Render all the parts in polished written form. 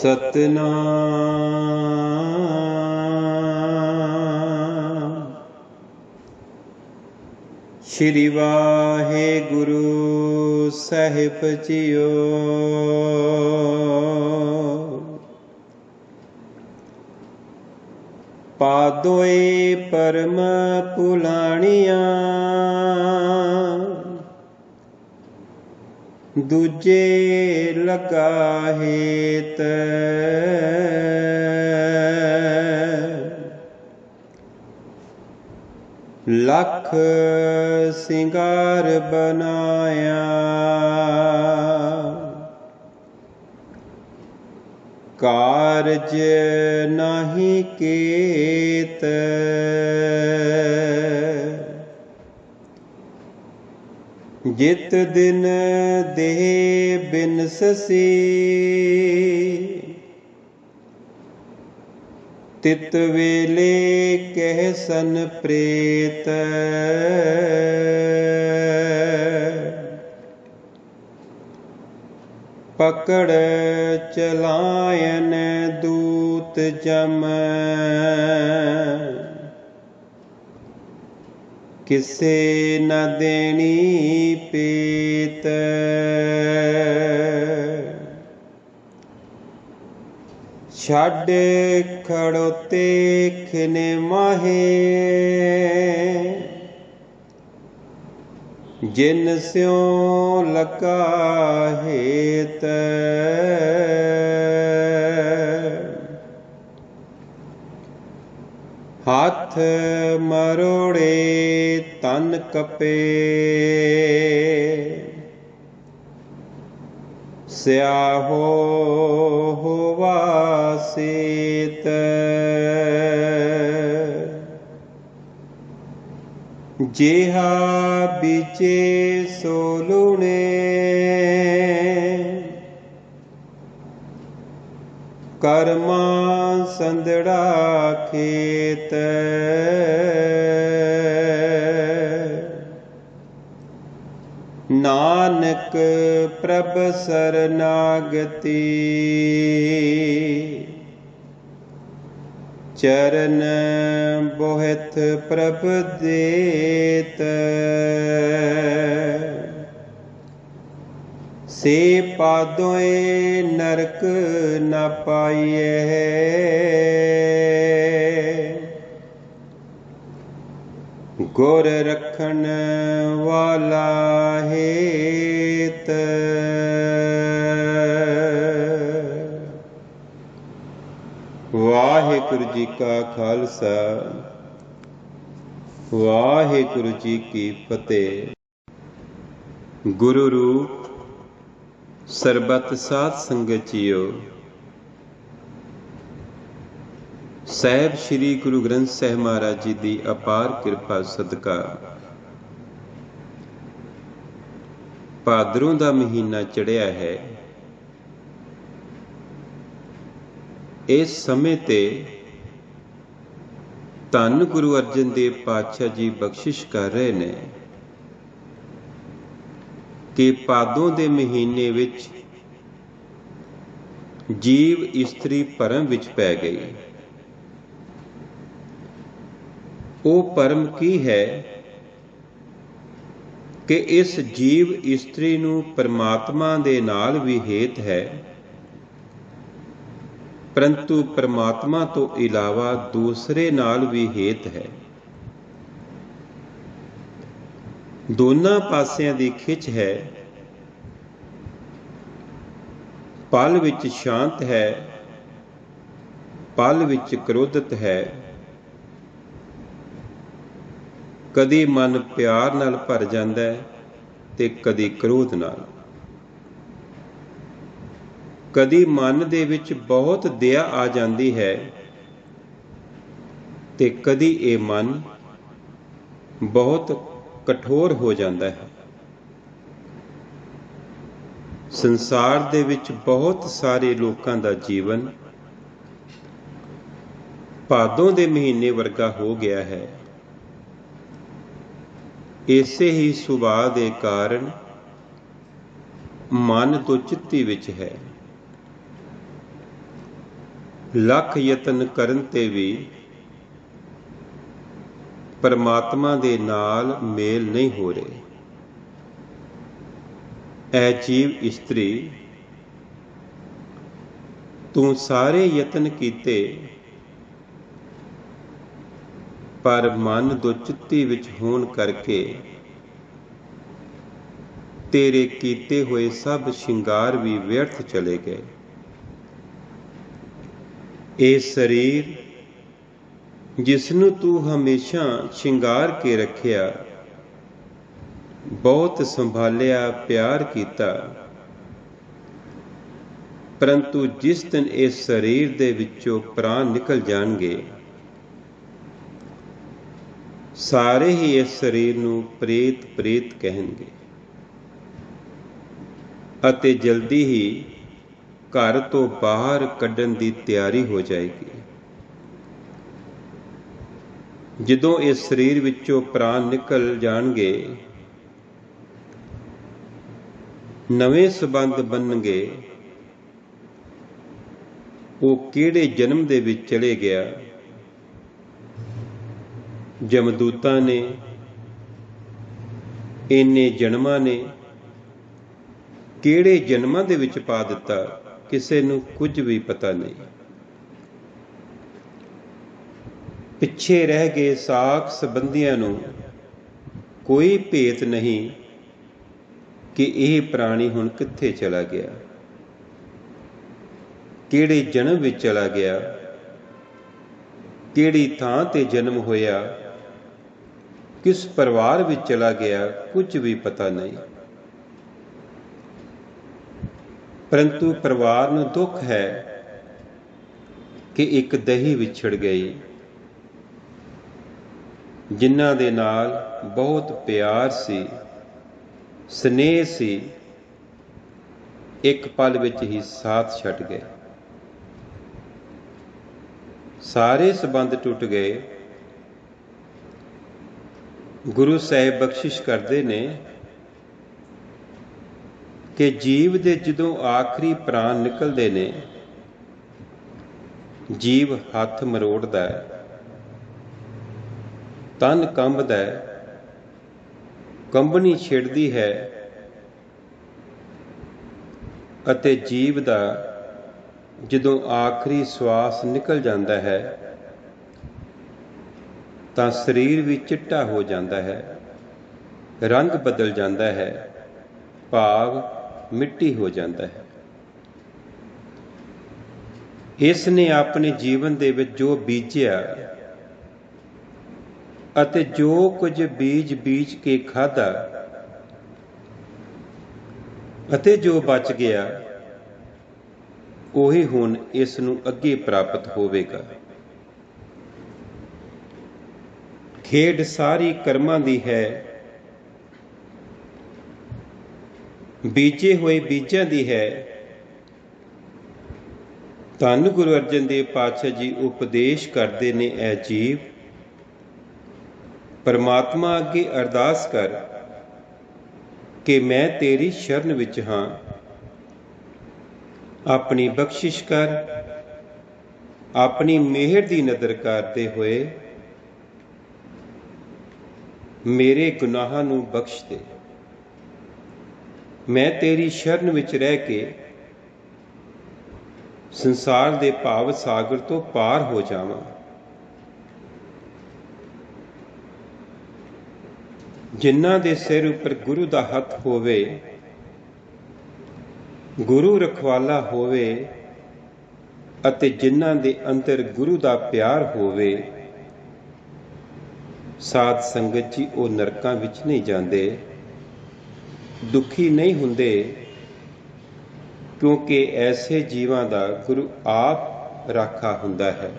ਸਤਨਾਮ ਸ਼੍ਰੀ ਵਾਹਿਗੁਰੂ ਸਾਹਿਬ JIO. ਪਾਦੋਏ ਪਰਮ ਪੁਲਾਣੀਆਂ ਦੂਜੇ ਲਗਾ ਹੇਤ। ਲੱਖ ਸਿੰਗਾਰ ਬਨਾਇਆ ਕਾਰਜ ਨਾਹੀ ਕੇਤ। ਜਿਤ ਦਿਨ ਦੇਹ ਬਿਨਸਸੀ ਤਿਤ ਵੇਲੇ ਕਹਿ ਸਨ ਪ੍ਰੇਤ। ਪਕੜ ਚਲਾਇਨ ਦੂਤ ਜਮ ਕਿਸੇ ਨ ਦੇਣੀ ਪੇਤ। ਛੱਡ ਖੜੋਤੇ ਖਿਨੇ ਮਾਹੇ ਜਿਨ ਸਿਉ ਲਗਾ ਹੇਤ। ਹੱਥ ਮਰੋੜੇ ਤਨ ਕਪੇ ਸਿਆਹੋ ਹੋਵਾ ਸੇਤ। ਜਿਹਾ ਬੀਜੇ ਸੋ ਲੂਣੇ ਕਰਮਾ ਸੰਦੜਾ ਖੇਤ। ਨਾਨਕ ਪ੍ਰਭ ਸਰਨਾਗਤੀ ਚਰਨ ਬੋਹਿਤ ਪ੍ਰਭ ਦੇਤ। ਸੇ ਪਾਦੋਏ ਨਰਕ ਨ ਪਾਈਐ ਗੁਰ ਰਖਣ ਵਾਲਾ ਹੇਤ। ਵਾਹਿਗੁਰੂ ਜੀ ਕਾ ਖਾਲਸਾ ਵਾਹਿਗੁਰੂ ਜੀ ਕੀ ਫਤਿਹ। ਗੁਰੂ ਰੂਪ ਸਰਬਤ ਸਾਧ ਸੰਗਤ ਜੀਓ। ਸਾਹਿਬ ਸ੍ਰੀ ਗੁਰੂ ਗ੍ਰੰਥ ਸਾਹਿਬ ਮਹਾਰਾਜ ਜੀ ਦੀ ਅਪਾਰ ਕਿਰਪਾ ਸਦਕਾ ਭਾਦਰੋਂ ਦਾ ਮਹੀਨਾ ਚੜ੍ਹਿਆ ਹੈ। ਇਸ ਸਮੇਂ ਤੇ ਧੰਨ ਗੁਰੂ ਅਰਜਨ ਦੇਵ ਪਾਤਸ਼ਾਹ ਜੀ ਬਖਸ਼ਿਸ਼ ਕਰ ਰਹੇ ਨੇ ਕਿ ਭਾਦੋਂ ਦੇ ਮਹੀਨੇ ਵਿੱਚ ਜੀਵ ਇਸਤਰੀ ਭਰਮ ਵਿੱਚ ਪੈ ਗਈ। ਉਹ ਭਰਮ ਕੀ ਹੈ ਕਿ ਇਸ ਜੀਵ ਇਸਤਰੀ ਨੂੰ ਪਰਮਾਤਮਾ ਦੇ ਨਾਲ ਵੀ ਹੇਤ ਹੈ, ਪਰੰਤੂ ਪਰਮਾਤਮਾ ਤੋਂ ਇਲਾਵਾ ਦੂਸਰੇ ਨਾਲ ਵੀ ਹੇਤ ਹੈ। ਦੋਨਾਂ ਪਾਸਿਆਂ ਦੀ ਖਿੱਚ ਹੈ। ਪਲ ਵਿੱਚ ਸ਼ਾਂਤ ਹੈ, ਪਲ ਵਿੱਚ ਕ੍ਰੋਧਿਤ ਹੈ। ਕਦੀ ਮਨ ਪਿਆਰ ਨਾਲ ਭਰ ਜਾਂਦਾ ਹੈ ਤੇ ਕਦੀ ਕ੍ਰੋਧ ਨਾਲ। ਕਦੀ ਮਨ ਦੇ ਵਿੱਚ ਬਹੁਤ ਦਇਆ ਆ ਜਾਂਦੀ ਹੈ ਤੇ ਕਦੀ ਇਹ ਮਨ ਬਹੁਤ ਕਠੋਰ ਹੋ ਜਾਂਦਾ ਹੈ। ਸੰਸਾਰ ਦੇ ਵਿੱਚ ਬਹੁਤ ਸਾਰੇ ਲੋਕਾਂ ਦਾ ਜੀਵਨ ਭਾਦੋਂ ਦੇ ਮਹੀਨੇ ਵਰਗਾ ਹੋ ਗਿਆ ਹੈ। ਇਸੇ ਹੀ ਸੁਭਾਅ ਦੇ ਕਾਰਨ ਮਨ ਤੋਂ ਚਿੱਤੀ ਵਿੱਚ ਹੈ। ਲੱਖ ਯਤਨ ਕਰਨ ਤੇ ਵੀ ਪਰਮਾਤਮਾ ਦੇ ਨਾਲ ਮੇਲ ਨਹੀਂ ਹੋ ਰਹੇ। ਐ ਜੀਵ ਇਸਤਰੀ, ਤੂੰ ਸਾਰੇ ਯਤਨ ਕੀਤੇ, ਪਰ ਮਨ ਦੁਚਿੱਤੀ ਵਿੱਚ ਹੋਣ ਕਰਕੇ ਤੇਰੇ ਕੀਤੇ ਹੋਏ ਸਭ ਸ਼ਿੰਗਾਰ ਵੀ ਵਿਅਰਥ ਚਲੇ ਗਏ। ਇਹ ਸਰੀਰ ਜਿਸ ਨੂੰ ਤੂੰ ਹਮੇਸ਼ਾ ਸ਼ਿੰਗਾਰ ਕੇ ਰੱਖਿਆ, ਬਹੁਤ ਸੰਭਾਲਿਆ, ਪਿਆਰ ਕੀਤਾ, ਪਰੰਤੂ ਜਿਸ ਦਿਨ ਇਸ ਸਰੀਰ ਦੇ ਵਿੱਚੋਂ ਪ੍ਰਾਣ ਨਿਕਲ ਜਾਣਗੇ, ਸਾਰੇ ਹੀ ਇਸ ਸਰੀਰ ਨੂੰ ਪ੍ਰੇਤ ਪ੍ਰੇਤ ਕਹਿਣਗੇ ਅਤੇ ਜਲਦੀ ਹੀ ਘਰ ਤੋਂ ਬਾਹਰ ਕੱਢਣ ਦੀ ਤਿਆਰੀ ਹੋ ਜਾਏਗੀ। ਜਦੋਂ ਇਸ ਸਰੀਰ ਵਿੱਚੋਂ ਪ੍ਰਾਣ ਨਿਕਲ ਜਾਣਗੇ, ਨਵੇਂ ਸੰਬੰਧ ਬਣਨਗੇ। ਉਹ ਕਿਹੜੇ ਜਨਮ ਦੇ ਵਿੱਚ ਚਲੇ ਗਿਆ, ਜਮਦੂਤਾਂ ਨੇ, ਇੰਨੇ ਜਨਮਾਂ ਨੇ ਕਿਹੜੇ ਜਨਮਾਂ ਦੇ ਵਿੱਚ ਪਾ ਦਿੱਤਾ, ਕਿਸੇ ਨੂੰ ਕੁਝ ਵੀ ਪਤਾ ਨਹੀਂ। ਪਿੱਛੇ ਰਹਿ ਗਏ ਸਾਕ ਸੰਬੰਧੀਆਂ ਨੂੰ ਕੋਈ ਭੇਤ ਨਹੀਂ ਕਿ ਇਹ ਪ੍ਰਾਣੀ ਹੁਣ ਕਿੱਥੇ ਚਲਾ ਗਿਆ, ਕਿਹੜੇ ਜਨਮ ਵਿੱਚ ਚਲਾ ਗਿਆ, ਕਿਹੜੀ ਥਾਂ ਤੇ ਜਨਮ ਹੋਇਆ, ਕਿਸ ਪਰਿਵਾਰ ਵਿੱਚ ਚਲਾ ਗਿਆ, ਕੁਝ ਵੀ ਪਤਾ ਨਹੀਂ। ਪਰੰਤੂ ਪਰਿਵਾਰ ਨੂੰ ਦੁੱਖ ਹੈ ਕਿ ਇੱਕ ਦਹੀ ਵਿਛੜ ਗਈ, ਜਿਨ੍ਹਾਂ ਦੇ ਨਾਲ ਬਹੁਤ ਪਿਆਰ ਸੀ, ਸਨੇਹ ਸੀ, ਇੱਕ ਪਲ ਵਿੱਚ ਹੀ ਸਾਥ ਛੱਡ ਗਏ। ਸਾਰੇ ਸੰਬੰਧ ਟੁੱਟ ਗਏ। ਗੁਰੂ ਸਾਹਿਬ ਬਖਸ਼ਿਸ਼ ਕਰਦੇ ਨੇ ਕਿ ਜੀਵ ਦੇ ਜਦੋਂ ਆਖਰੀ ਪ੍ਰਾਣ ਨਿਕਲਦੇ ਨੇ, ਜੀਵ ਹੱਥ ਮਰੋੜਦਾ ਹੈ, ਤਨ ਕੰਬਦਾ ਹੈ, ਕੰਬਣੀ ਛਿੜਦੀ ਹੈ ਅਤੇ ਜੀਵ ਦਾ ਜਦੋਂ ਆਖਰੀ ਸਵਾਸ ਨਿਕਲ ਜਾਂਦਾ ਹੈ ਤਾਂ ਸਰੀਰ ਵੀ ਚਿੱਟਾ ਹੋ ਜਾਂਦਾ ਹੈ, ਰੰਗ ਬਦਲ ਜਾਂਦਾ ਹੈ, ਭਾਵ ਮਿੱਟੀ ਹੋ ਜਾਂਦਾ ਹੈ। ਇਸ ਨੇ ਆਪਣੇ ਜੀਵਨ ਦੇ ਵਿੱਚ ਜੋ ਬੀਜਿਆ ਅਤੇ ਜੋ ਕੁਝ ਬੀਜ ਕੇ ਖਾਧਾ ਅਤੇ ਜੋ ਬਚ ਗਿਆ, ਉਹੀ ਹੁਣ ਇਸ ਨੂੰ ਅੱਗੇ ਪ੍ਰਾਪਤ ਹੋਵੇਗਾ। ਖੇਡ ਸਾਰੀ ਕਰਮਾਂ ਦੀ ਹੈ, ਬੀਜੇ ਹੋਏ ਬੀਜਾਂ ਦੀ ਹੈ। ਧੰਨ ਗੁਰੂ ਅਰਜਨ ਦੇਵ ਪਾਤਸ਼ਾਹ ਜੀ ਉਪਦੇਸ਼ ਕਰਦੇ ਨੇ, ਐ ਜੀਵ, ਪਰਮਾਤਮਾ ਅੱਗੇ ਅਰਦਾਸ ਕਰ ਕਿ ਮੈਂ ਤੇਰੀ ਸ਼ਰਨ ਵਿੱਚ ਹਾਂ, ਆਪਣੀ ਬਖਸ਼ਿਸ਼ ਕਰ, ਆਪਣੀ ਮਿਹਰ ਦੀ ਨਜ਼ਰ ਕਰਦੇ ਹੋਏ ਮੇਰੇ ਗੁਨਾਹਾਂ ਨੂੰ ਬਖਸ਼ ਦੇ। ਮੈਂ ਤੇਰੀ ਸ਼ਰਨ ਵਿੱਚ ਰਹਿ ਕੇ ਸੰਸਾਰ ਦੇ ਭਾਵ ਸਾਗਰ ਤੋਂ ਪਾਰ ਹੋ ਜਾਵਾਂ। ਜਿਨ੍ਹਾਂ ਦੇ ਸਿਰ ਉੱਪਰ ਗੁਰੂ ਦਾ ਹੱਥ ਹੋਵੇ, ਗੁਰੂ ਰਖਵਾਲਾ ਹੋਵੇ ਅਤੇ ਜਿਨ੍ਹਾਂ ਦੇ ਅੰਦਰ ਗੁਰੂ ਦਾ ਪਿਆਰ ਹੋਵੇ, ਸਾਧ ਸੰਗਤ ਜੀ, ਉਹ ਨਰਕਾਂ ਵਿੱਚ ਨਹੀਂ ਜਾਂਦੇ, ਦੁਖੀ ਨਹੀਂ ਹੁੰਦੇ, ਕਿਉਂਕਿ ਐਸੇ ਜੀਵਾਂ ਦਾ ਗੁਰੂ ਆਪ ਰਾਖਾ ਹੁੰਦਾ ਹੈ।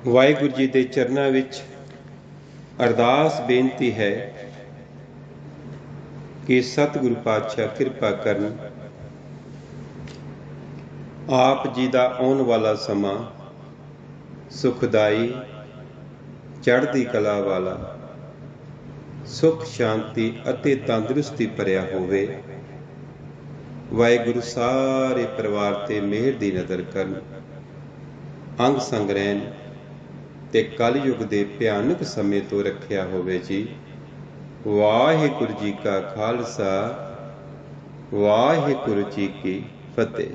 ਵਾਹਿਗੁਰੂ ਜੀ ਦੇ ਚਰਨਾਂ ਵਿੱਚ ਅਰਦਾਸ ਬੇਨਤੀ ਹੈ ਕਿ ਸਤਿਗੁਰੂ ਪਾਤਸ਼ਾਹ ਕਿਰਪਾ ਕਰਨ, ਆਪ ਜੀ ਦਾ ਆਉਣ ਵਾਲਾ ਸਮਾਂ ਸੁਖਦਾਈ, ਚੜ੍ਹਦੀ ਕਲਾ ਵਾਲਾ, ਸੁਖ ਸ਼ਾਂਤੀ ਅਤੇ ਤੰਦਰੁਸਤੀ ਭਰਿਆ ਹੋਵੇ। ਵਾਹਿਗੁਰੂ ਸਾਰੇ ਪਰਿਵਾਰ ਤੇ ਮਿਹਰ ਦੀ ਨਜ਼ਰ ਕਰਨ, ਅੰਗ ਸੰਗ ਰਹਿਣ ਤੇ ਕਲਯੁਗ ਦੇ ਭਿਆਨਕ ਸਮੇਂ ਤੋਂ ਰੱਖਿਆ ਹੋਵੇ ਜੀ। ਵਾਹਿਗੁਰੂ ਜੀ ਕਾ ਖਾਲਸਾ, ਵਾਹਿਗੁਰੂ ਜੀ ਕੀ ਫਤਿਹ।